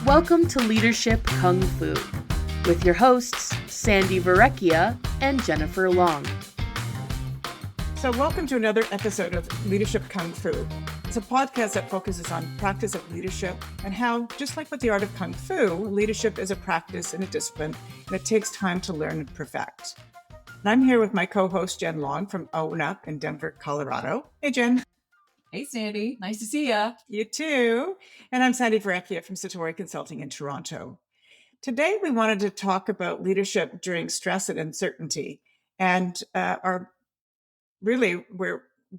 Welcome to Leadership Kung Fu with your hosts, Sandi and Jennifer Long. So welcome to another episode of Leadership Kung Fu. It's a podcast that focuses on practice of leadership and how, just like with the art of Kung Fu, leadership is a practice and a discipline, and it takes time to learn and perfect. And I'm here with my co-host, Jen Long from Own Up in Denver, Colorado. Hey, Jen. Hey, Sandi. Nice to see you. You too. And I'm Sandi from Satori Consulting in Toronto. Today, we wanted to talk about leadership during stress and uncertainty. And we're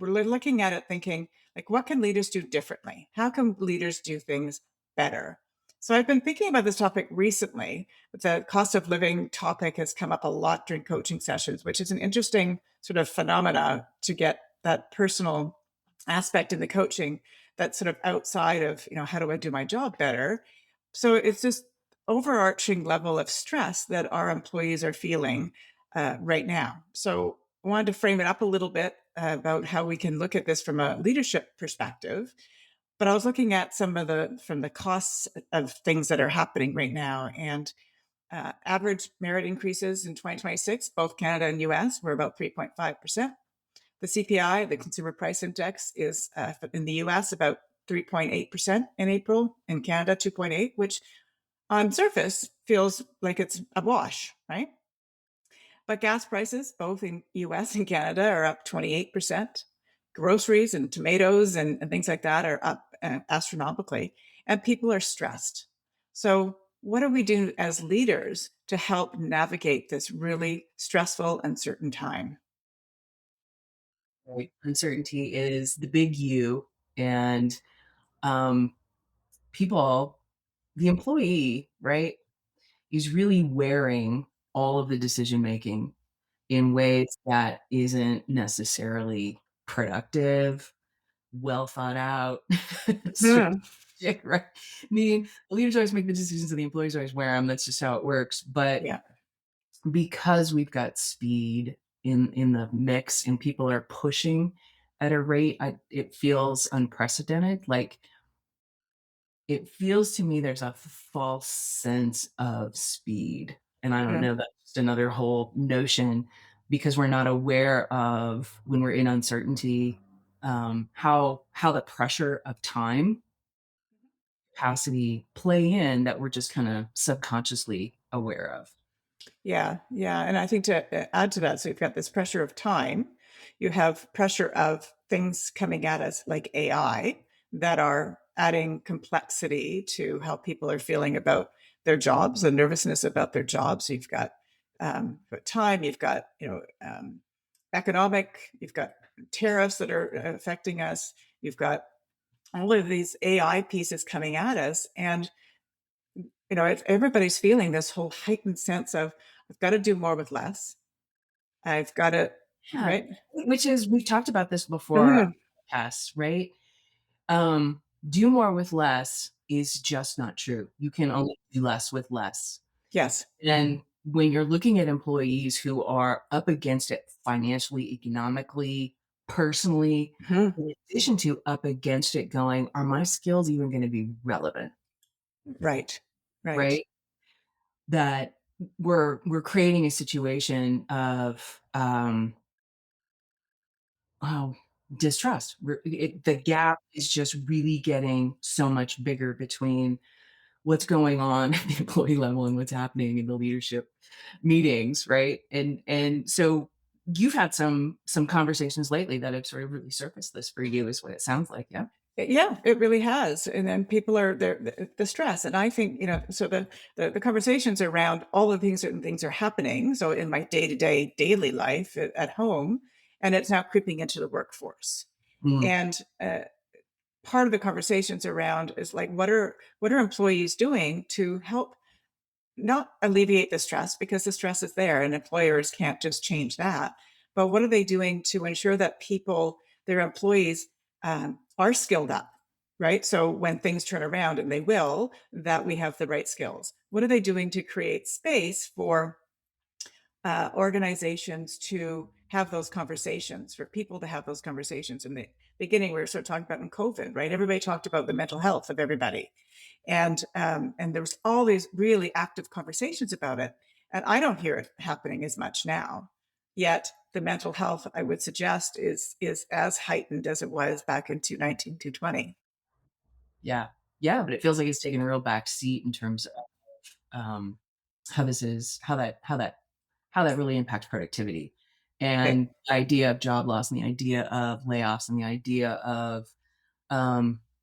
looking at it thinking, like, what can leaders do differently? How can leaders do things better? So I've been thinking about this topic recently. The cost of living topic has come up a lot during coaching sessions, which is an interesting sort of phenomena to get that personal aspect in the coaching that's sort of outside of, how do I do my job better? So it's this overarching level of stress that our employees are feeling right now. So I wanted to frame it up a little bit about how we can look at this from a leadership perspective. But I was looking at some of the costs of things that are happening right now, and average merit increases in 2026, both Canada and US, were about 3.5%. The CPI, the Consumer Price Index, is in the US about 3.8% in April, in Canada 2.8, which on surface feels like it's a wash, right? But gas prices, both in US and Canada, are up 28%. Groceries and tomatoes and things like that are up astronomically, and people are stressed. So what do we do as leaders to help navigate this really stressful, uncertain time? Right. Uncertainty is the big U, and people, the employee, right, is really wearing all of the decision making in ways that isn't necessarily productive, well thought out, strategic, right? I mean, the leaders always make the decisions and the employees always wear them. That's just how it works. But Yeah. because we've got speed in the mix and people are pushing at a rate, it feels unprecedented. Like, it feels to me there's a false sense of speed, and I don't know, that's just another whole notion, because we're not aware of, when we're in uncertainty, how the pressure of time, capacity play in, that we're just kind of subconsciously aware of. Yeah. And I think to add to that, so you've got this pressure of time, you have pressure of things coming at us like AI that are adding complexity to how people are feeling about their jobs, the nervousness about their jobs. So you've got time, you've got, economic, you've got tariffs that are affecting us, you've got all of these AI pieces coming at us. And everybody's feeling this whole heightened sense of, I've got to do more with less. I've got to, Yeah, right? which is, we've talked about this before on podcasts, right? Do more with less is just not true. You can only do less with less. Yes. And when you're looking at employees who are up against it financially, economically, personally, in addition to up against it going, are my skills even going to be relevant? Right. Right? That we're creating a situation of distrust. The gap is just really getting so much bigger between what's going on at the employee level and what's happening in the leadership meetings, right? And so you've had some conversations lately that have sort of really surfaced this for you, is what it sounds like. Yeah. Yeah, it really has. And then people are there, the stress. And I think, so the conversations around all of these certain things are happening. So in my day-to-day daily life at home, and it's now creeping into the workforce. Mm. And part of the conversations around is like, what are employees doing to help not alleviate the stress, because the stress is there and employers can't just change that. But what are they doing to ensure that their employees are skilled up, right? So when things turn around, and they will, that we have the right skills. What are they doing to create space for organizations to have those conversations, for people to have those conversations, and beginning we were sort of talking about in COVID, right? Everybody talked about the mental health of everybody. And there was all these really active conversations about it. And I don't hear it happening as much now. Yet the mental health, I would suggest, is as heightened as it was back in 2019, 2020. Yeah. Yeah, but it feels like it's taken a real back seat in terms of how this is how that really impacts productivity. Okay. And the idea of job loss and the idea of layoffs and the idea of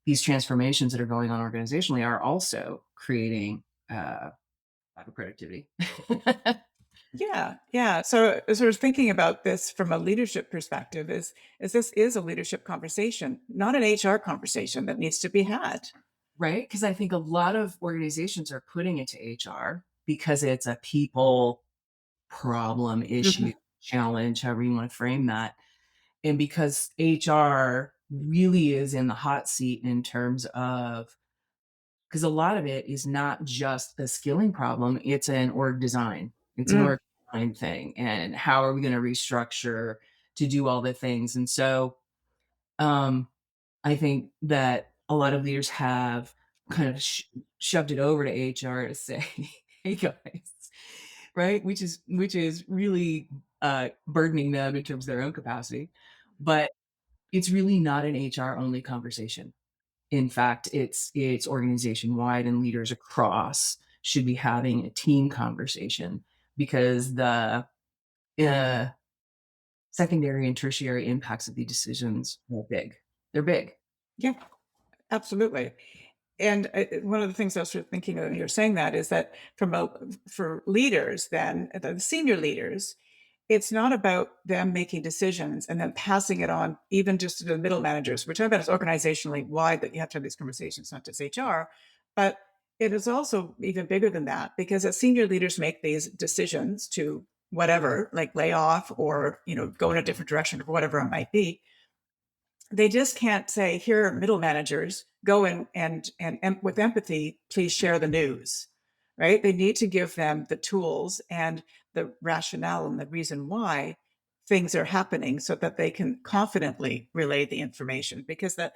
these transformations that are going on organizationally are also creating lack of productivity. Yeah, yeah. So, sort of thinking about this from a leadership perspective is this is a leadership conversation, not an HR conversation that needs to be had. Right? Because I think a lot of organizations are putting it to HR because it's a people problem, issue, Mhm. challenge, however you want to frame that. And because HR really is in the hot seat in terms of, because a lot of it is not just a skilling problem, it's an org design. It's an Mm, org design thing. And how are we going to restructure to do all the things? And so um, I think that a lot of leaders have kind of shoved it over to HR to say, "Hey guys," right? Which is really burdening them in terms of their own capacity, but it's really not an HR only conversation. In fact, it's organization wide, and leaders across should be having a team conversation because the uh, secondary and tertiary impacts of these decisions are big. They're big. yeah, absolutely. And one of the things I was sort of thinking of when you're saying that is that for leaders, then the senior leaders, it's not about them making decisions and then passing it on, even just to the middle managers. We're talking about it's organizationally wide that you have to have these conversations, not just HR, but it is also even bigger than that because as senior leaders make these decisions to whatever, like lay off or go in a different direction or whatever it might be, they just can't say, here, middle managers, go and with empathy, please share the news, right? They need to give them the tools and the rationale and the reason why things are happening so that they can confidently relay the information because that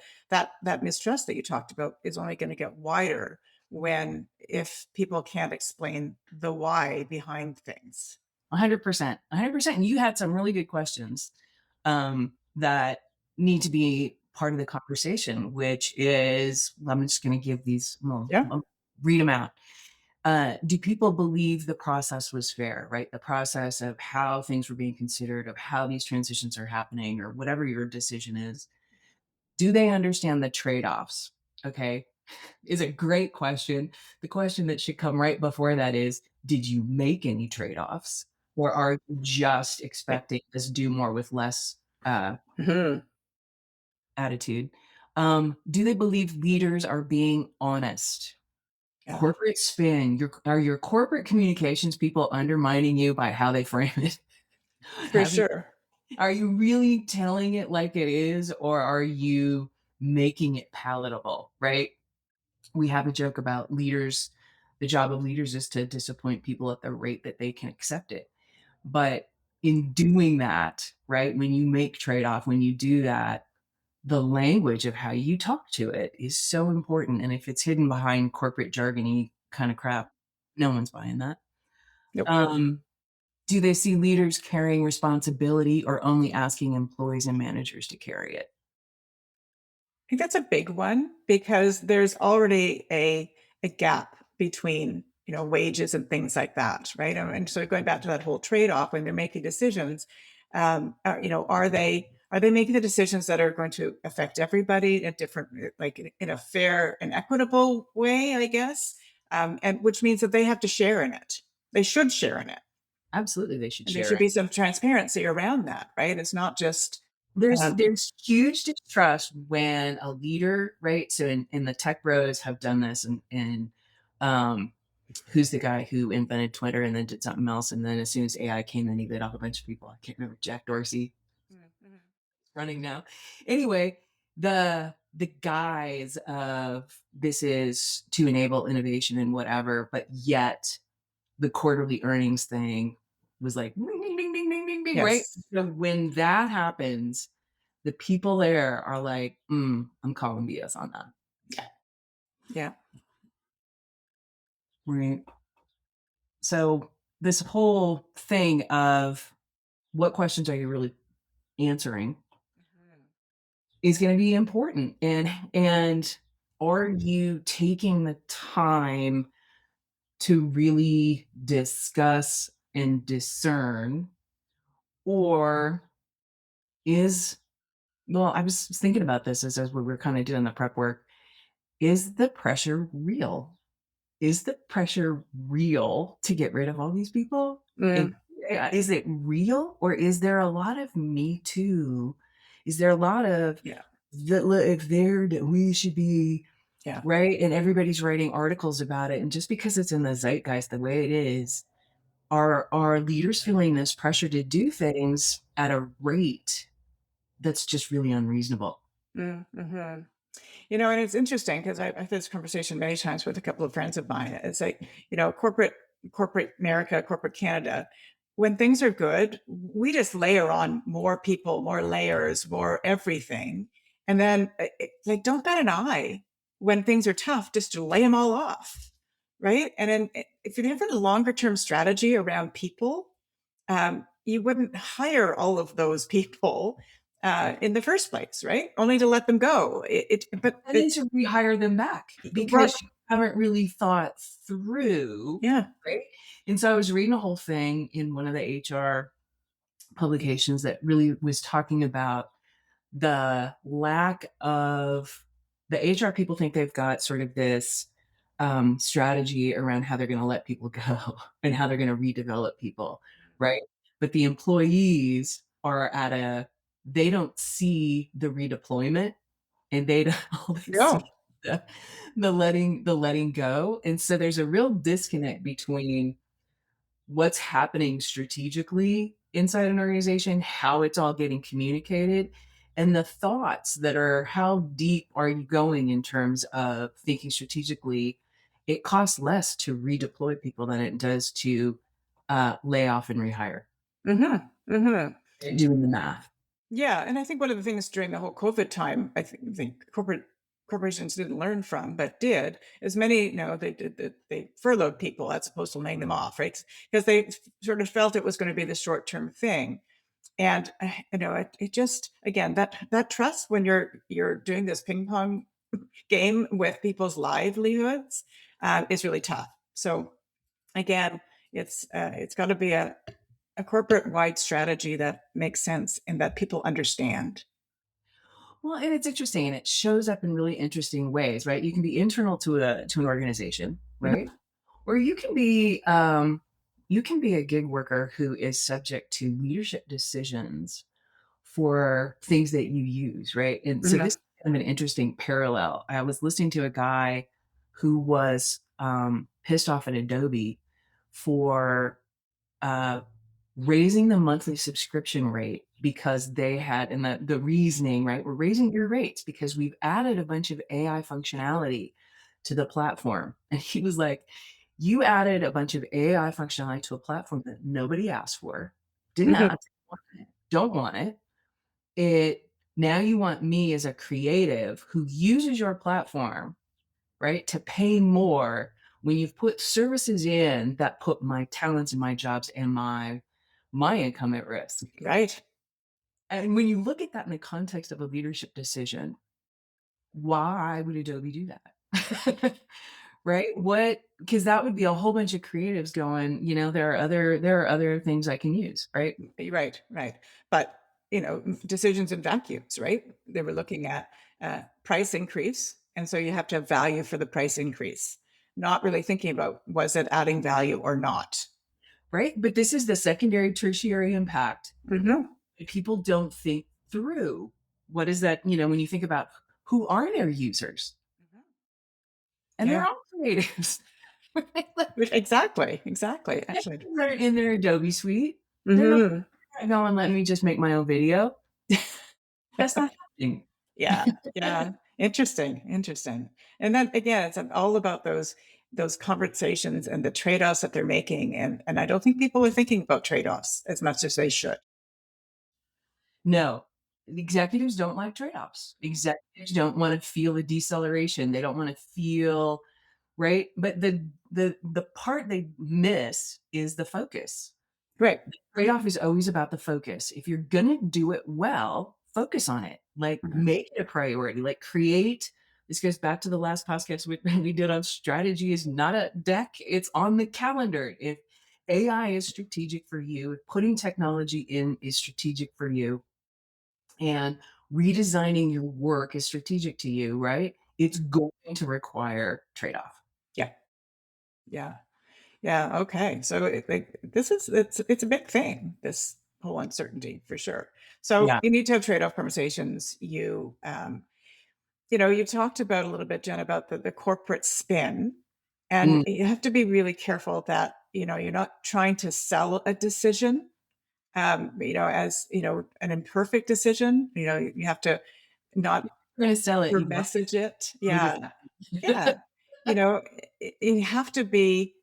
mistrust that you talked about is only going to get wider when if people can't explain the why behind things. 100%, 100%. And you had some really good questions that need to be part of the conversation, which is, I'm just going to give these, well, Yeah. read them out. Do people believe the process was fair, right? The process of how things were being considered, of how these transitions are happening, or whatever your decision is. Do they understand the trade offs? Okay. Is a great question. The question that should come right before that is, did you make any trade offs? Or are you just expecting this do more with less Mhm. attitude? Do they believe leaders are being honest? Yeah, Corporate spin. Are your corporate communications people undermining you by how they frame it? for Have you, sure. are you really telling it like it is, or are you making it palatable? Right? We have a joke about leaders. The job of leaders is to disappoint people at the rate that they can accept it. But in doing that, right, when you make trade off, when you do that, the language of how you talk to it is so important. And if it's hidden behind corporate jargony kind of crap, no one's buying that. Nope. Um, do they see leaders carrying responsibility or only asking employees and managers to carry it? I think that's a big one because there's already a gap between wages and things like that, right? And so going back to that whole trade off when they're making decisions, are they making the decisions that are going to affect everybody in a different, like in a fair and equitable way, I guess, and which means that they have to share in it. They should share in it, Absolutely, they should and there share should it. be some transparency around that, right? It's not just um, There's huge distrust when a leader, right? So in the tech bros have done this, and um, who's the guy who invented Twitter and then did something else, and then as soon as AI came, then he laid off a bunch of people. I can't remember. Jack Dorsey Mhm. running now. Anyway, the guise of this is to enable innovation and whatever, but yet the quarterly earnings thing was like ding, ding, ding, ding, ding, ding, ding, right? Yes. So when that happens, the people there are like, I'm calling BS on that. Yeah. Right. So this whole thing of what questions are you really answering is going to be important. And are you taking the time to really discuss and discern, or is, well, I was thinking about this as we were kind of doing the prep work. Is the pressure real? Is the pressure real to get rid of all these people? And Mm, is it real, or is there a lot of me too? Is there a lot of yeah. that if there that we should be Yeah. right? And everybody's writing articles about it. And just because it's in the zeitgeist the way it is, are leaders feeling this pressure to do things at a rate that's just really unreasonable? Mm-hmm. And it's interesting because I've had this conversation many times with a couple of friends of mine. It's like, corporate America, corporate Canada, when things are good, we just layer on more people, more layers, more everything. And then like, don't bat an eye when things are tough, just to lay them all off. Right. And then if you have a longer term strategy around people, you wouldn't hire all of those people in the first place, right? Only to let them go. But And then it's to rehire them back right. because you haven't really thought through, Yeah. right? And so I was reading a whole thing in one of the HR publications that really was talking about the lack of the HR people think they've got sort of this strategy around how they're going to let people go and how they're going to redevelop people, right? But the employees are they don't see the redeployment, and they don't all they see No. the, the letting go. And so there's a real disconnect between what's happening strategically inside an organization, how it's all getting communicated, and the thoughts that are how deep are you going in terms of thinking strategically. It costs less to redeploy people than it does to lay off and rehire. Hmm. Hmm. Doing the math. Yeah, and I think one of the things during the whole COVID time, I think corporations didn't learn from, but did, is many, they furloughed people as opposed to laying them off, right? Because they sort of felt it was going to be the short term thing. And it just, again, that trust when you're doing this ping pong game with people's livelihoods is really tough. So again, it's got to be a corporate wide strategy that makes sense and that people understand. Well, and it's interesting, and it shows up in really interesting ways, right? You can be internal to an organization, Mhm. right? Or you can be a gig worker who is subject to leadership decisions for things that you use, right? And so this Mhm. is kind of an interesting parallel. I was listening to a guy who was pissed off at Adobe for uh, raising the monthly subscription rate because they had, and the reasoning, right? We're raising your rates because we've added a bunch of AI functionality to the platform. And he was like, you added a bunch of AI functionality to a platform that nobody asked for, didn't Mhm. ask, don't want it. Now you want me as a creative who uses your platform, right, to pay more when you've put services in that put my talents and my jobs and my income at risk. Right. And when you look at that in the context of a leadership decision, why would Adobe do that? Right? What, because that would be a whole bunch of creatives going, there are other things I can use, right? Right. Right. But decisions in vacuums, right? They were looking at price increase, and so you have to have value for the price increase. Not really thinking about was it adding value or not. Right? But this is the secondary, tertiary impact. Mhm. People don't think through. What is that, when you think about who are their users? Mhm. And they're Yeah. all creatives. Right? Exactly. Exactly. Actually. They're in their Adobe suite. They're not Mhm. going, let me just make my own video. That's not happening. Yeah, yeah. Interesting, interesting. And then again, it's all about those conversations and the trade-offs that they're making. And I don't think people are thinking about trade-offs as much as they should. No. executives don't like trade-offs. Executives don't want to feel a deceleration. They don't want to feel right. But the part they miss is the focus. Right. Trade-off is always about the focus. If you're gonna do it well, focus on it. Like, Mhm. make it a priority. Like, create this goes back to the last podcast we did on strategy is not a deck, it's on the calendar. If AI is strategic for you, if putting technology in is strategic for you, and redesigning your work is strategic to you, right? It's going to require trade-off. Yeah. Yeah. Yeah. Okay. So this is it's a big thing. This whole uncertainty for sure. So Yeah. you need to have trade off conversations. You talked about a little bit, Jen, about the corporate spin, and Mm, you have to be really careful that you're not trying to sell a decision. As an imperfect decision. You have to not you're gonna sell it, over you write message it. it. Yeah. Yeah. You know, you have to be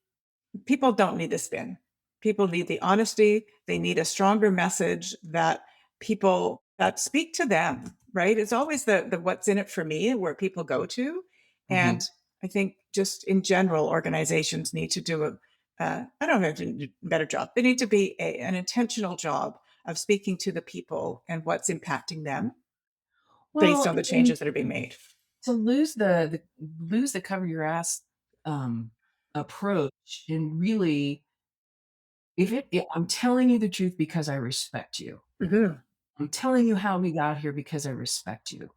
people don't need the spin. People need the honesty. They need a stronger message that people that speak to them, right? It's always the what's in it for me where people go to. And Mhm. I think just in general, organizations need to do I don't know if they do a better job. They need to be an intentional job of speaking to the people and what's impacting them based Well, on the and changes that are being made. to lose the cover your ass, um, approach and really if I'm telling you the truth because I respect you. Mhm. I'm telling you how we got here because I respect you.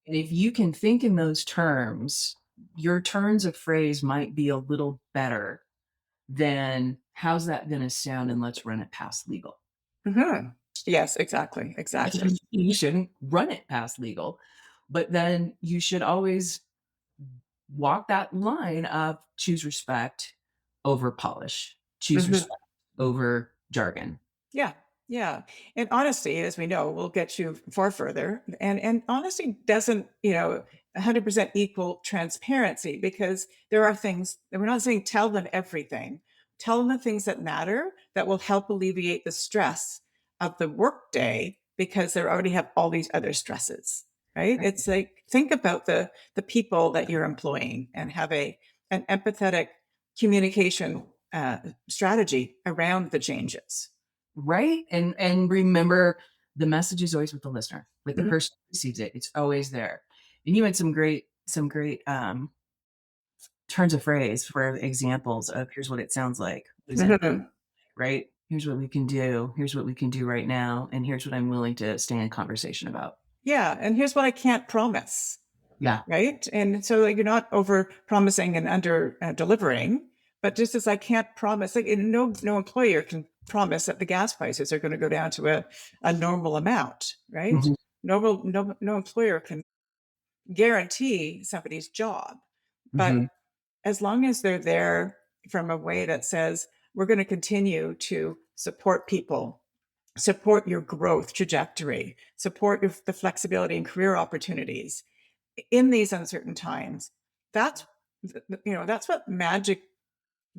And if you can think in those terms, your turns of phrase might be a little better than, "How's that gonna sound, and let's run it past legal." Mhm. Yes, exactly. Exactly. You shouldn't run it past legal, but then you should always walk that line of choose respect over polish, choose Mhm. respect over jargon. Yeah, yeah. And honesty, as we know, will get you far further. And honesty doesn't, 100% equal transparency because there are things that we're not saying tell them everything. Tell them the things that matter that will help alleviate the stress of the workday because they already have all these other stresses. Right? Right. It's like think about the people that you're employing and have an empathetic communication strategy around the changes. Right? And remember the message is always with the listener. Like the Mhm, person who receives it, it's always there. And you had some great turns of phrase for examples of here's what it sounds like. What does that mhm. right? Here's what we can do. Here's what we can do right now. And here's what I'm willing to stay in conversation about. Yeah, and here's what I can't promise, Yeah. right? And so, like, you're not over promising and under delivering, but just as I can't promise, like, and no employer can promise that the gas prices are going to go down to a normal amount, right? Mhm. No employer can guarantee somebody's job, but Mhm. as long as they're there from a way that says we're going to continue to support people, support your growth trajectory, support the flexibility and career opportunities in these uncertain times. That's that's what magic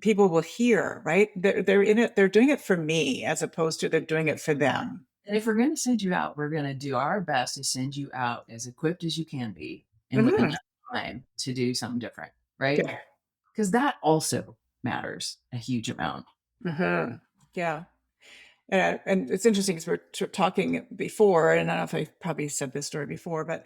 people will hear, right? They're in it. They're doing it for me as opposed to they're doing it for them. And if we're going to send you out, we're going to do our best to send you out as equipped as you can be and with enough Mhm. time to do something different, right? Yeah. Because that also matters a huge amount. Mhm. Yeah. And it's interesting because we're talking before, and I don't know if I probably said this story before, but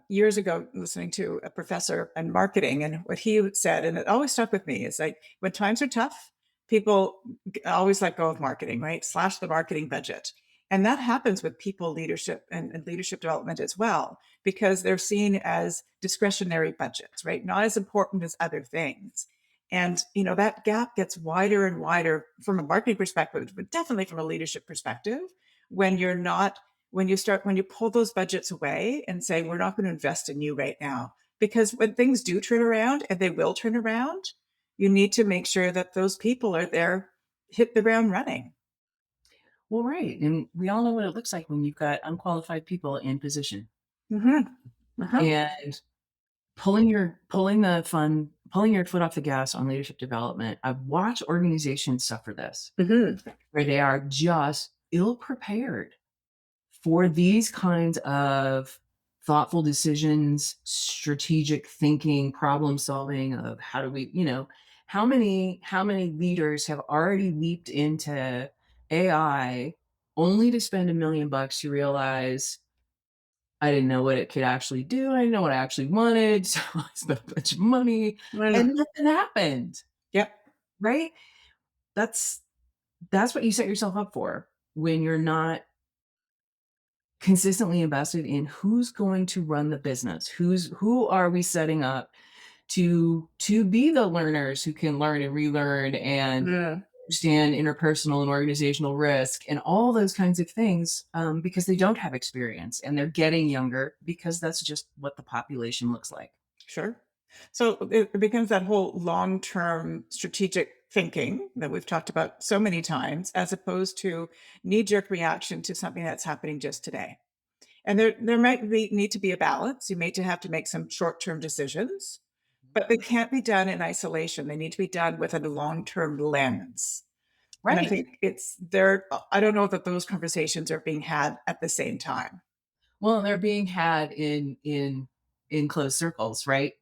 years ago, listening to a professor in marketing, and what he said, and it always stuck with me, is like when times are tough, people always let go of marketing, right? Slash the marketing budget. And that happens with people leadership and leadership development as well, because they're seen as discretionary budgets, right? Not as important as other things. And that gap gets wider and wider from a marketing perspective, but definitely from a leadership perspective when you're not when you pull those budgets away and say we're not going to invest in you right now. Because when things do turn around, and they will turn around, you need to make sure that those people are there, hit the ground running. Well, right. And we all know what it looks like when you've got unqualified people in position. Mm-hmm. Uh-huh. And pulling your foot off the gas on leadership development. I've watched organizations suffer this, Mm-hmm. where they are just ill prepared for these kinds of thoughtful decisions, strategic thinking, problem solving of how do we, how many leaders have already leaped into AI only to spend $1 million to realize I didn't know what it could actually do. I didn't know what I actually wanted. So I spent a bunch of money I know. and nothing happened. Yep. Right? That's that's what you set yourself up for when you're not consistently invested in who's going to run the business, who are we setting up to be the learners who can learn and relearn and Yeah. understand interpersonal and organizational risk and all those kinds of things, because they don't have experience and they're getting younger because that's just what the population looks like. Sure. So it becomes that whole long-term strategic thinking that we've talked about so many times, as opposed to knee-jerk reaction to something that's happening just today. And there might need to be a balance. You may to have to make some short-term decisions, but they can't be done in isolation. They need to be done with a long-term lens. And I Right. think it's there. I don't know that those conversations are being had at the same time. Well, they're being had in closed circles, right?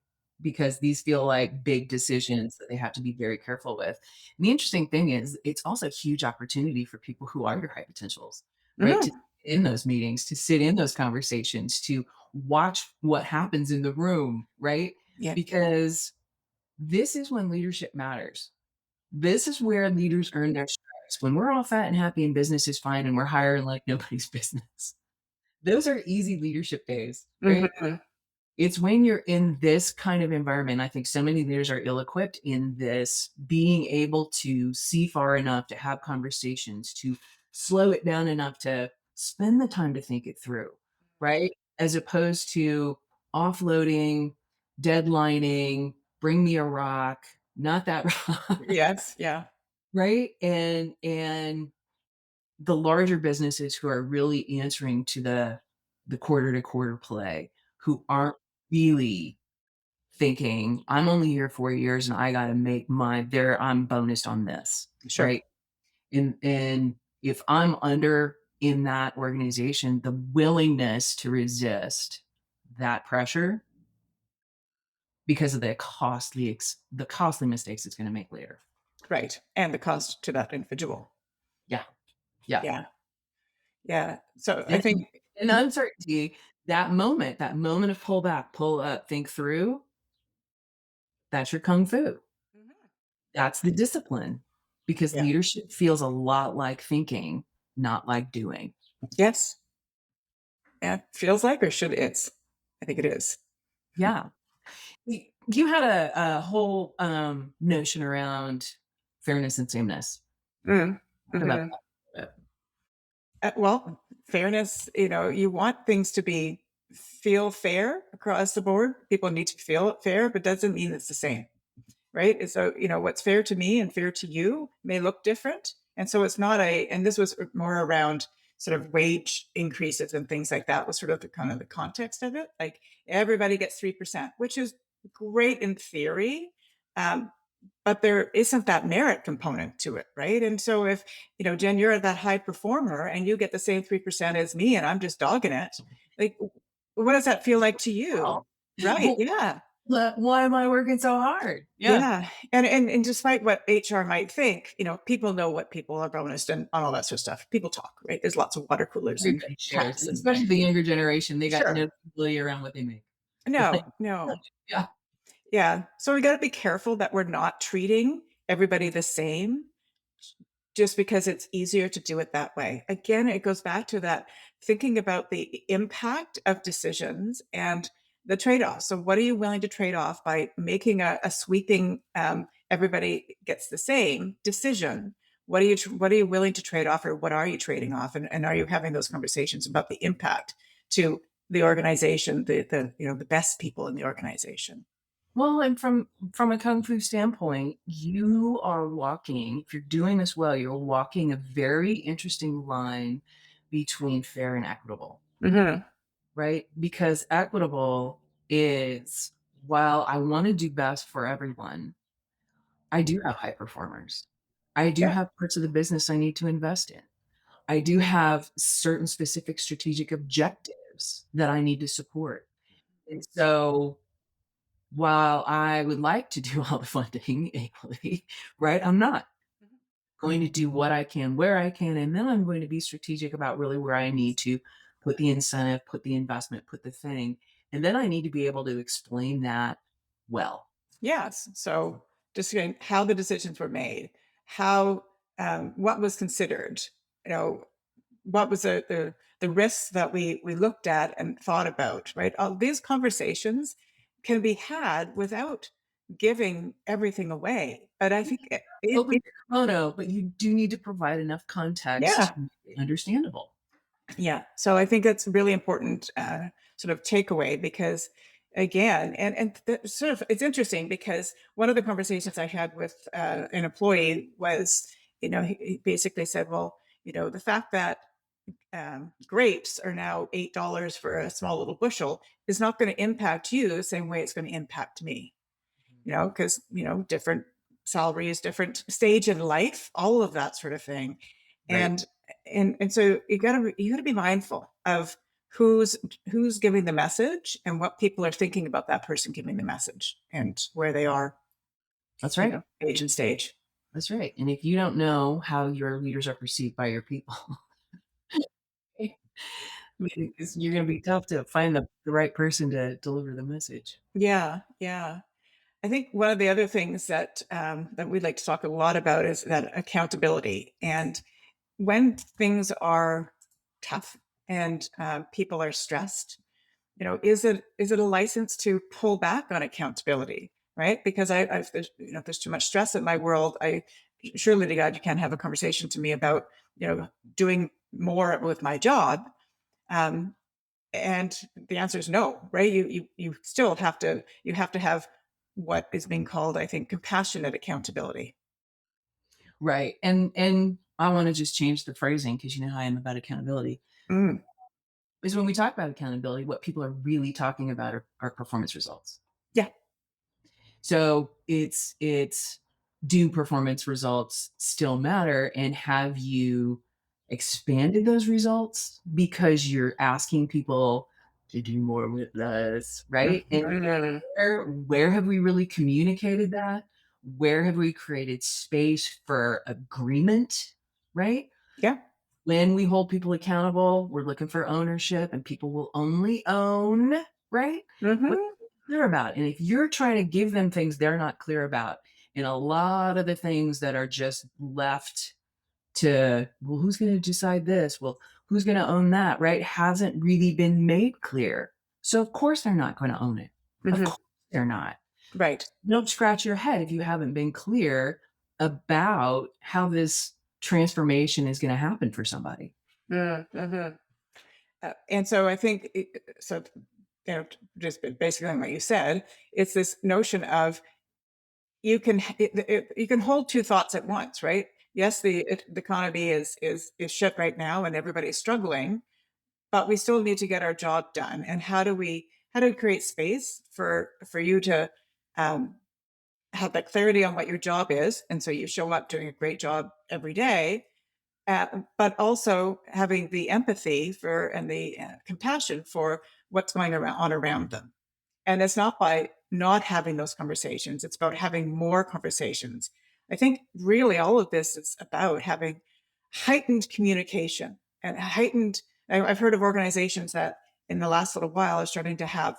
Because these feel like big decisions that they have to be very careful with. And the interesting thing is it's also a huge opportunity for people who are your high potentials, right? To Mhm. in those meetings, to sit in those conversations, to watch what happens in the room, right? Yeah. Because this is when leadership matters. This is where leaders earn their stripes. When we're all fat and happy and business is fine and we're hiring like nobody's business. Those are easy leadership days, right? Mhm. It's when you're in this kind of environment, I think so many leaders are ill-equipped in this, being able to see far enough to have conversations, to slow it down enough to spend the time to think it through, right? As opposed to offloading, deadlining, bring me a rock, not that rock, Yes. Yeah. right? And the larger businesses who are really answering to the quarter to quarter play, who aren't really thinking, "I'm only here 4 years and I gotta make I'm bonused on this," Sure. right? And if I'm under in that organization, the willingness to resist that pressure because of the costly mistakes it's gonna make later. Right. And the cost to that individual. Yeah, yeah. Yeah. Yeah. So I And think and uncertainty, that moment of pull back, pull up, think through, that's your kung fu. Mhm. That's the discipline, because Yeah. leadership feels a lot like thinking, not like doing. Yes. Yeah. Feels like or should it's. I think it is. Yeah. You had a whole, notion around fairness and sameness. Mm. Talk about Mhm. that a little bit. Well, fairness, you want things to be feel fair across the board. People need to feel fair, but doesn't mean it's the same. Right? And so, what's fair to me and fair to you may look different. And so it's not and this was more around sort of wage increases and things like that was sort of the kind of the context of it. Like everybody gets 3%, which is great in theory. Um, but there isn't that merit component to it, right? And so if, Jen, you're that high performer and you get the same 3% as me and I'm just dogging it, like, what does that feel like to you? Oh, Right. well, Yeah. why am I working so hard? Yeah. Yeah, and despite what HR might think, people know what people are bonused and all that sort of stuff. People talk, right? There's lots of water coolers and Everybody shares, hats and especially the younger generation, they got sure. no clue around what they make. No, Like, no. yeah. Yeah. So we got to be careful that we're not treating everybody the same just because it's easier to do it that way. Again, it goes back to that thinking about the impact of decisions and the trade off. So, what are you willing to trade off by making a sweeping, everybody gets the same decision? What are you willing to trade off, or what are you trading off? And are you having those conversations about the impact to the organization, the best people in the organization? Well, and from a kung fu standpoint, you are walking, if you're doing this well, you're walking a very interesting line between fair and equitable, Hmm. right? Because equitable is, while I want to do best for everyone, I do have high performers. I do Yeah. have parts of the business I need to invest in. I do have certain specific strategic objectives that I need to support. And so while I would like to do all the funding equally, right, I'm not going to do what I can, where I can, and then I'm going to be strategic about really where I need to put the incentive, put the investment, put the thing. And then I need to be able to explain that well. Yes. So just saying how the decisions were made, how what was considered, you know, what was the risks that we looked at and thought about, right? All these conversations can be had without giving everything away. But I think Open your kimono, but you do need to provide enough context yeah, to make it understandable. yeah. So I think that's a really important sort of takeaway because again, sort of it's interesting because one of the conversations I had with an employee was, he basically said, well, the fact that grapes are now $8 for a small little bushel is not going to impact you the same way it's going to impact me, because, different salaries, different stage in life, all of that sort of thing. Right. And so you gotta be mindful of who's giving the message and what people are thinking about that person giving the message and where they are, That's right. age and stage. That's right. And if you don't know how your leaders are perceived by your people, you're going to be tough to find the right person to deliver the message. Yeah, yeah. I think one of the other things that we'd like to talk a lot about is that accountability. And when things are tough and people are stressed, is it a license to pull back on accountability, right? Because there's too much stress in my world. I surely to God, you can't have a conversation to me about doing more with my job. Um, and the answer is no, right? You still have to have what is being called, I think, compassionate accountability. Right. And I want to just change the phrasing because you know how I am about accountability. Mm, Is when we talk about accountability, what people are really talking about are performance results. yeah, So it's do performance results still matter, and have you expanded those results because you're asking people to do more with us, right? And mhm, where have we really communicated that? Where have we created space for agreement, right? yeah, When we hold people accountable, we're looking for ownership, and people will only own, right? What hmm, they're clear about. And if you're trying to give them things they're not clear about, and a lot of the things that are just left to, well, who's going to decide this? Well, who's going to own that, right? Hasn't really been made clear. So, of course, they're not going to own it. Of hmm, course, they're not. right. Don't scratch your head if you haven't been clear about how this transformation is going to happen for somebody. Mm-hmm. And so I think so. Just basically on what you said, it's this notion of you can hold two thoughts at once, right? Yes, the economy is shit right now, and everybody's struggling, but we still need to get our job done. And how do we create space for you to um, have that clarity on what your job is, and so you show up doing a great job every day, but also having the empathy for and the compassion for what's going on around them. And it's not by not having those conversations, it's about having more conversations. I think really all of this is about having heightened communication and heightened. I've heard of organizations that in the last little while are starting to have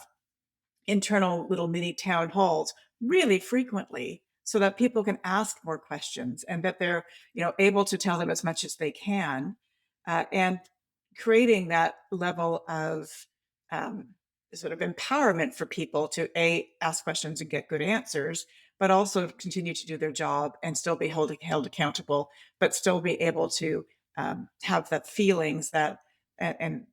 internal little mini town halls really frequently so that people can ask more questions and that they're able to tell them as much as they can, and creating that level of um, sort of empowerment for people to ask questions and get good answers, but also continue to do their job and still be held accountable, but still be able to have that feelings that and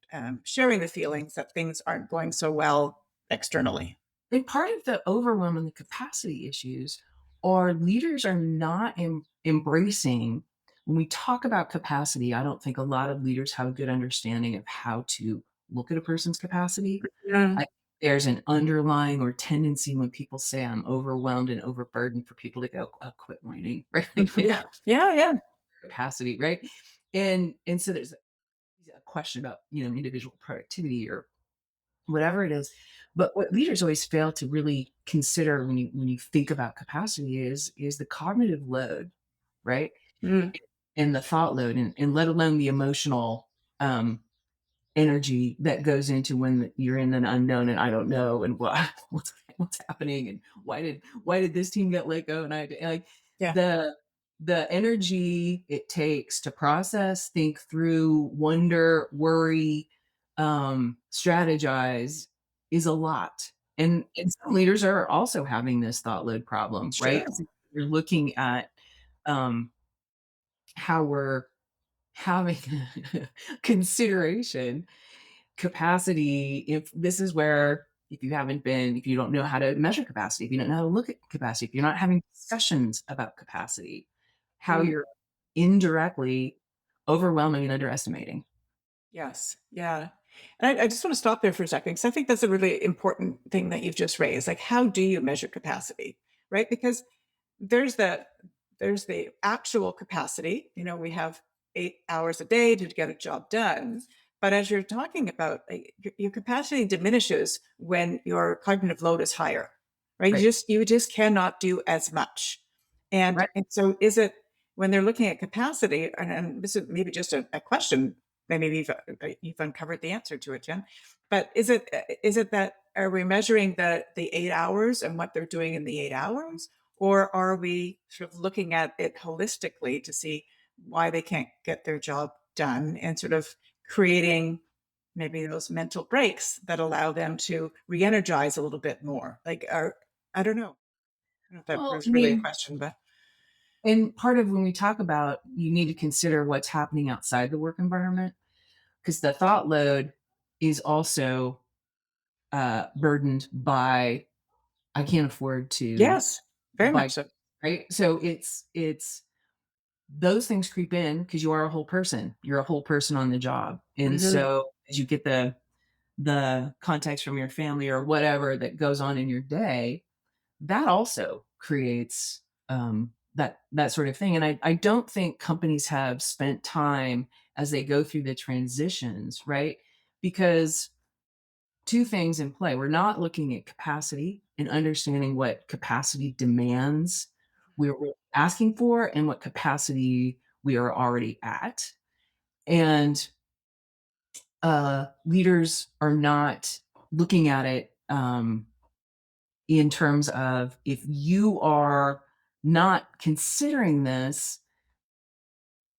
sharing the feelings that things aren't going so well externally. And part of the overwhelm and the capacity issues are leaders are not embracing. When we talk about capacity, I don't think a lot of leaders have a good understanding of how to look at a person's capacity. Mm. I, there's an underlying or tendency when people say I'm overwhelmed and overburdened for people to go, oh, quit whining, right? Like, Yeah, yeah, yeah. capacity, right? And so there's a question about, individual productivity or whatever it is. But what leaders always fail to really consider when you think about capacity is the cognitive load, right? Mm, And the thought load, and let alone the emotional um energy that goes into when you're in an unknown and I don't know and what what's happening and why did this team get let go, and like yeah, the the energy it takes to process, think through, wonder, worry, strategize is a lot. And some leaders are also having this thought load problem, right? sure. So you're looking at um how we're having consideration capacity. If this is where, if you don't know how to measure capacity, if you don't know how to look at capacity, if you're not having discussions about capacity, how Mm, you're indirectly overwhelming and underestimating. yes, yeah. And I just want to stop there for a second because I think that's a really important thing that you've just raised. Like, how do you measure capacity, right? Because there's the there's the actual capacity. We have 8 hours a day to get a job done. But as you're talking about, like, your capacity diminishes when your cognitive load is higher, right? Right. You just cannot do as much. And Right. and so is it when they're looking at capacity, and this is maybe just a question, maybe you've uncovered the answer to it, Jen. But is it that are we measuring the 8 hours and what they're doing in the 8 hours? Or are we sort of looking at it holistically to see why they can't get their job done and sort of creating maybe those mental breaks that allow them to re-energize a little bit more? Like, I don't know. I don't know if that Well, I was really a mean, question, but and part of when we talk about, you need to consider what's happening outside the work environment, because the thought load is also burdened by, I can't afford to yes, very buy, much so. right? So it's those things creep in because you are a whole person. You're a whole person on the job. And Hmm. so as you get the context from your family or whatever that goes on in your day, that also creates that sort of thing. And I don't think companies have spent time as they go through the transitions, right? Because two things in play. We're not looking at capacity and understanding what capacity demands we're asking for and what capacity we are already at. And leaders are not looking at it in terms of, if you are not considering this,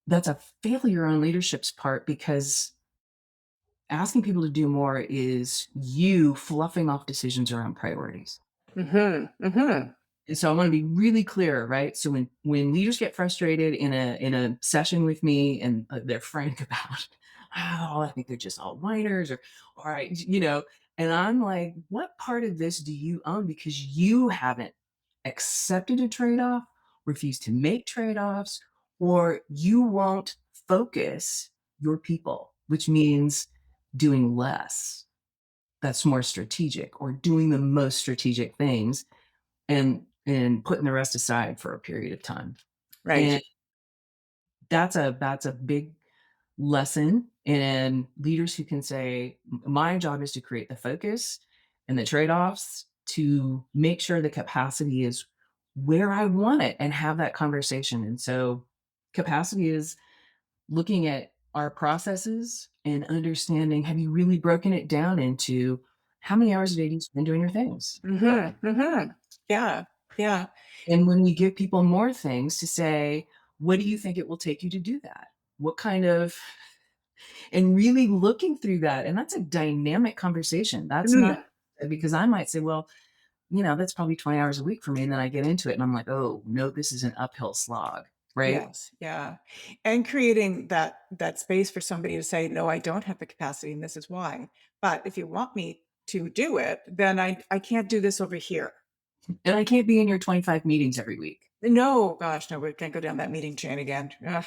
that's a failure on leadership's part, because asking people to do more is you fluffing off decisions around priorities. Hmm. Hmm. And so I want to be really clear, right? So when leaders get frustrated in a session with me and they're frantic about, oh, I think they're just all whiners, or all right, and I'm like, what part of this do you own? Because you haven't accepted a trade-off, refused to make trade-offs, or you won't focus your people, which means doing less that's more strategic, or doing the most strategic things, and putting the rest aside for a period of time. Right. And that's a big lesson in leaders who can say, my job is to create the focus and the trade-offs to make sure the capacity is where I want it, and have that conversation. And so capacity is looking at our processes and understanding, have you really broken it down into how many hours a day do you spend doing your things? Hmm. Hmm. Yeah. Yeah. And when we give people more things to say, what do you think it will take you to do that? What kind of, and really looking through that. And that's a dynamic conversation. That's Mm. not, because I might say, well, that's probably 20 hours a week for me. And then I get into it and I'm like, oh, no, this is an uphill slog. Right. Yes, yeah. And creating that space for somebody to say, "No, I don't have the capacity, and this is why. But if you want me to do it, then I can't do this over here." And I can't be in your 25 meetings every week. No, gosh, no, we can't go down that meeting chain again. Ugh.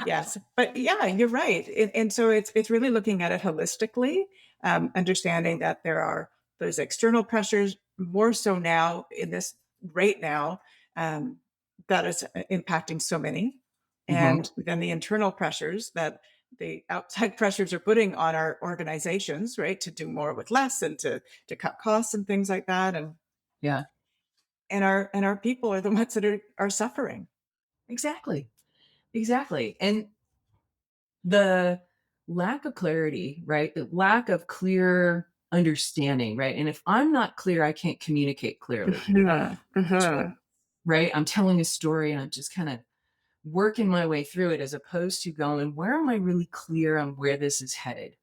Yes, but yeah, you're right. And so it's really looking at it holistically, understanding that there's external pressures more so now in this right now, um, that is impacting so many. Mhm. And then the internal pressures that the outside pressures are putting on our organizations, right, to do more with less and to cut costs and things like that. Yeah, And our people are the ones that are suffering. exactly. Exactly. And the lack of clarity, right? The lack of clear understanding, right? And if I'm not clear, I can't communicate clearly. Mhm, So, mhm. right? I'm telling a story and I'm just kind of working my way through it as opposed to going, where am I really clear on where this is headed?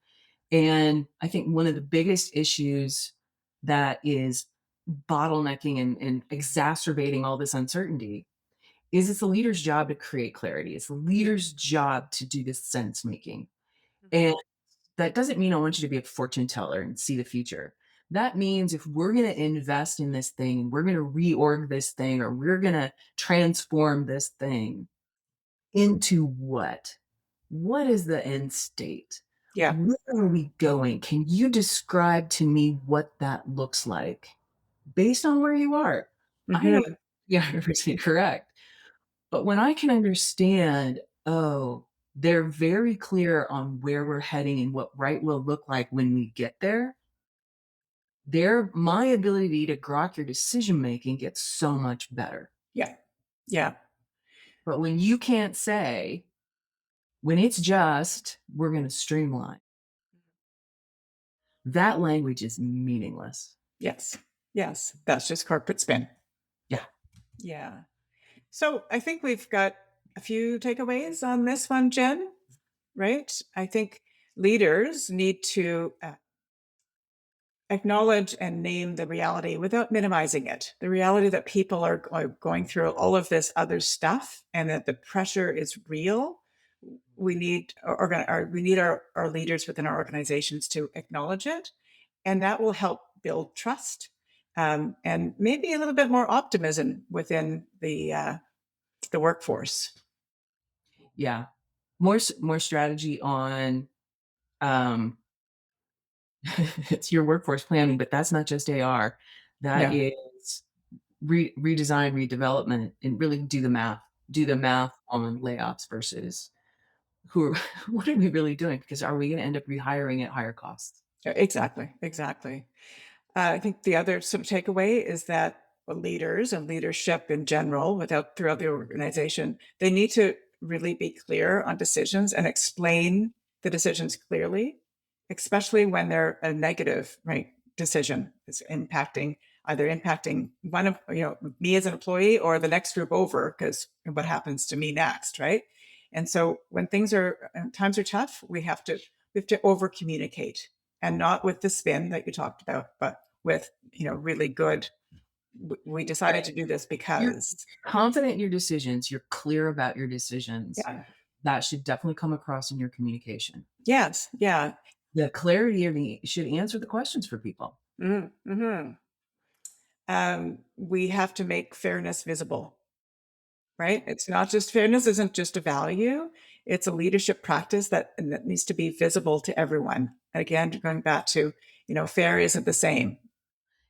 And I think one of the biggest issues that is bottlenecking and exacerbating all this uncertainty is it's the leader's job to create clarity. It's the leader's job to do this sense making. And that doesn't mean I want you to be a fortune teller and see the future. That means if we're going to invest in this thing, we're going to reorg this thing, or we're going to transform this thing into what? What is the end state? Yeah. Where are we going? Can you describe to me what that looks like based on where you are? I don't Mhm. be 100% correct. But when I can understand, oh, they're very clear on where we're heading and what right will look like when we get there, my ability to grok your decision making gets so much better. Yeah. Yeah. But when you can't say, when it's just, we're going to streamline, that language is meaningless. Yes. Yes. That's just corporate spin. Yeah. Yeah. So I think we've got a few takeaways on this one, Jen, right? I think leaders need to acknowledge and name the reality without minimizing it. The reality that people are going through all of this other stuff and that the pressure is real. We need our leaders within our organizations to acknowledge it, and that will help build trust, and maybe a little bit more optimism within the workforce. Yeah. More strategy on um it's your workforce planning, but that's not just AR. That Yeah, is redesign, redevelopment, and really do the math. Do the math on layoffs versus who are what are we really doing? Because are we gonna end up rehiring at higher costs? exactly, exactly. I think the other sort of takeaway is that leaders and leadership in general, without throughout the organization, they need to really be clear on decisions and explain the decisions clearly, especially when they're a negative, right, decision is impacting one of me as an employee or the next group over because what happens to me next, right? And so when times are tough, we have to over communicate, and not with the spin that you talked about, but with really good. We decided Right. to do this You're because confident in your decisions, you're clear about your decisions. yeah, That should definitely come across in your communication. yes, yeah, The clarity of the should answer the questions for people. hmm. We have to make fairness visible, right? It's not just fairness isn't just a value; it's a leadership practice that needs to be visible to everyone. Again, going back to fair isn't the same.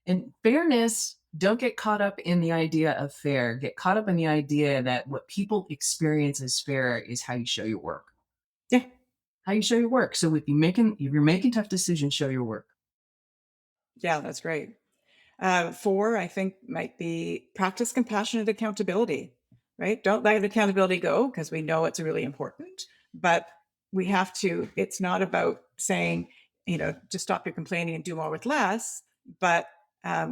And fairness, don't get caught up in the idea of fair. Get caught up in the idea that what people experience as fair is how you show your work. Yeah, How you show your work. So if you're making tough decisions, show your work. yeah, that's great. Four, I think, might be practice compassionate accountability, right? Don't let accountability go because we know it's really important, but it's not about saying, just stop your complaining and do more with less, but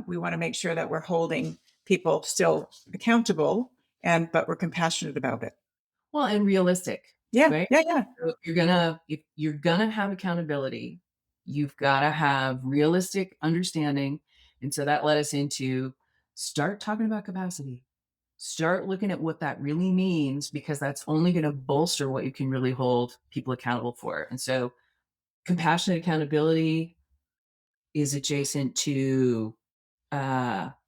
we want to make sure that we're holding people still accountable but we're compassionate about it. Well, and realistic, Yeah, right? yeah, yeah. So if you're gonna have accountability, you've gotta have realistic understanding. And so that led us into start talking about capacity. Start looking at what that really means because that's only going to bolster what you can really hold people accountable for. And so compassionate accountability is adjacent to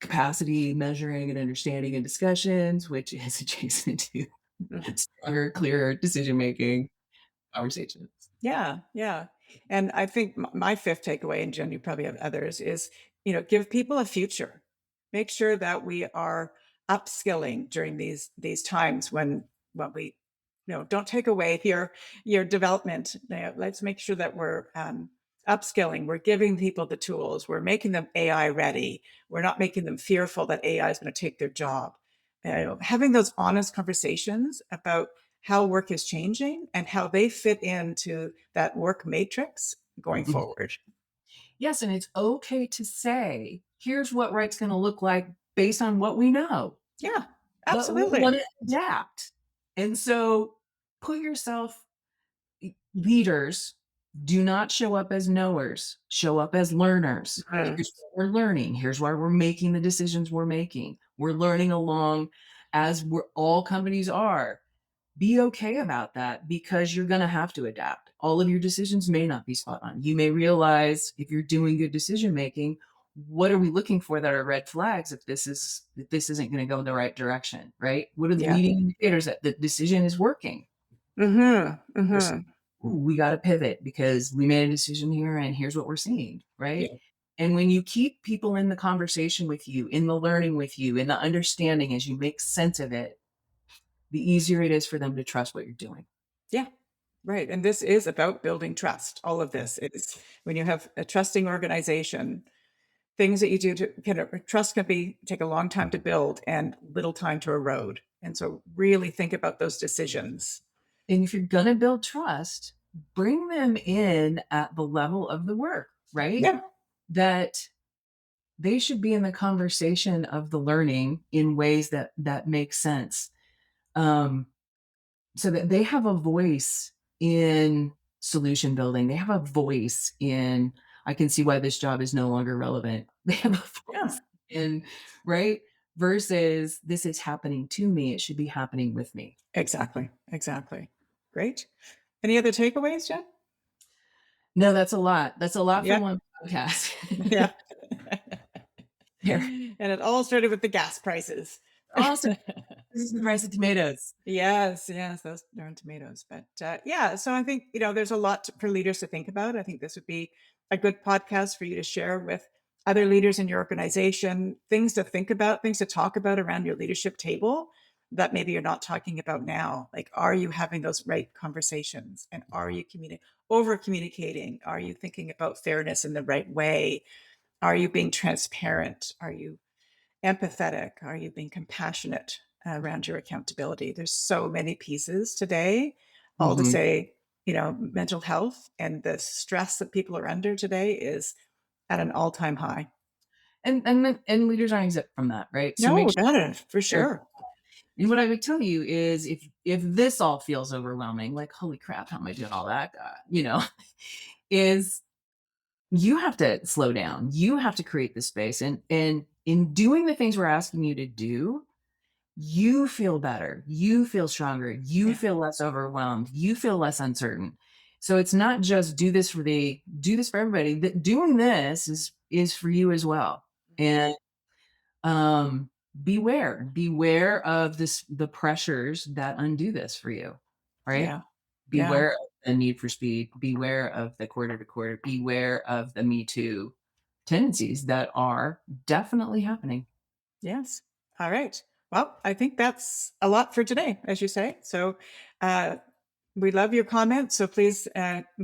capacity measuring and understanding and discussions, which is adjacent to Mhm. stronger, clearer decision making conversations. Yeah, yeah. And I think my fifth takeaway, and Jen, you probably have others, is give people a future. Make sure that we are upskilling during these times when we don't take away your development. Let's make sure that we're upskilling. We're giving people the tools. We're making them AI ready. We're not making them fearful that AI is going to take their job. Having those honest conversations about how work is changing and how they fit into that work matrix going Mhm. forward. Yes, and it's okay to say, here's what right's going to look like based on what we know, Yeah, but we want absolutely. to adapt. And so put yourself, leaders do not show up as knowers, show up as learners. Mhm. Here's what we're learning. Here's why we're making the decisions we're making. We're learning along as we're all companies are. Be okay about that because you're going to have to adapt. All of your decisions may not be spot on. You may realize if you're doing good decision making, what are we looking for that are red flags if this isn't going to go in the right direction, right? What are the Yeah. leading indicators that the decision is working? Mm-hmm. Versus, Mm-hmm. "Ooh, we got to pivot because we made a decision here and here's what we're seeing," right? Yeah. And when you keep people in the conversation with you, in the learning with you, in the understanding as you make sense of it, the easier it is for them to trust what you're doing. Yeah. Right. And this is about building trust. All of this is when you have a trusting organization, things that you do to trust can take a long time to build and little time to erode. And so really think about those decisions. And if you're going to build trust, bring them in at the level of the work, right? Yeah. That they should be in the conversation of the learning in ways that make sense. Um, so that they have a voice in solution building. They have a voice in, I can see why this job is no longer relevant. They have a Yeah. voice in, right? Versus this is happening to me. It should be happening with me. Exactly. Exactly. Great. Any other takeaways, Jen? No, that's a lot. That's a lot for Yeah. one podcast. Yeah. Here. And it all started with the gas prices. Also, this is the price of tomatoes. Yes, yes, those darn tomatoes. But yeah, so I think, there's a lot for leaders to think about. I think this would be a good podcast for you to share with other leaders in your organization, things to think about, things to talk about around your leadership table that maybe you're not talking about now. Like, are you having those right conversations? And are you over communicating? Are you thinking about fairness in the right way? Are you being transparent? Are you empathetic? Are you being compassionate around your accountability? There's so many pieces today, all to Mhm. say, mental health and the stress that people are under today is at an all-time high. And leaders aren't exempt from that, right? So make No, sure not it, for they're, sure. and what I would tell you is if this all feels overwhelming, like holy crap, how am I doing all that? Is you have to slow down. You have to create the space. And in doing the things we're asking you to do, you feel better. You feel stronger. You Yeah. feel less overwhelmed. You feel less uncertain. So it's not just do this for everybody. Doing this is for you as well. And um beware of the pressures that undo this for you, right? Yeah. Yeah. Beware of the need for speed, beware of the quarter to quarter, beware of the me too tendencies that are definitely happening. Yes. All right. Well, I think that's a lot for today, as you say. So uh, we love your comments. So please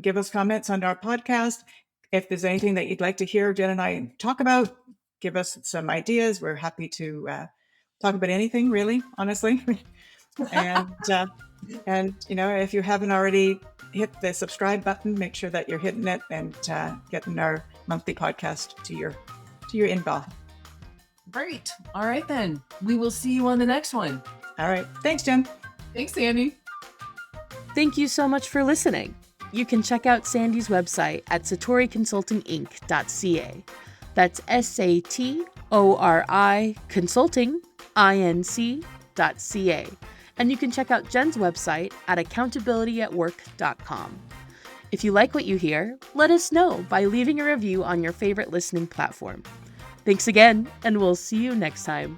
give us comments on our podcast. If there's anything that you'd like to hear Jen and I talk about, give us some ideas. We're happy to talk about anything, really, honestly. and if you haven't already hit the subscribe button, make sure that you're hitting it and getting our monthly podcast to your inbox. Great. All right, then. We will see you on the next one. All right. Thanks, Jen. Thanks, Sandy. Thank you so much for listening. You can check out Sandy's website at satoriconsultinginc.ca. That's SATORI Consulting, INC.ca. And you can check out Jen's website at accountabilityatwork.com. If you like what you hear, let us know by leaving a review on your favorite listening platform. Thanks again, and we'll see you next time.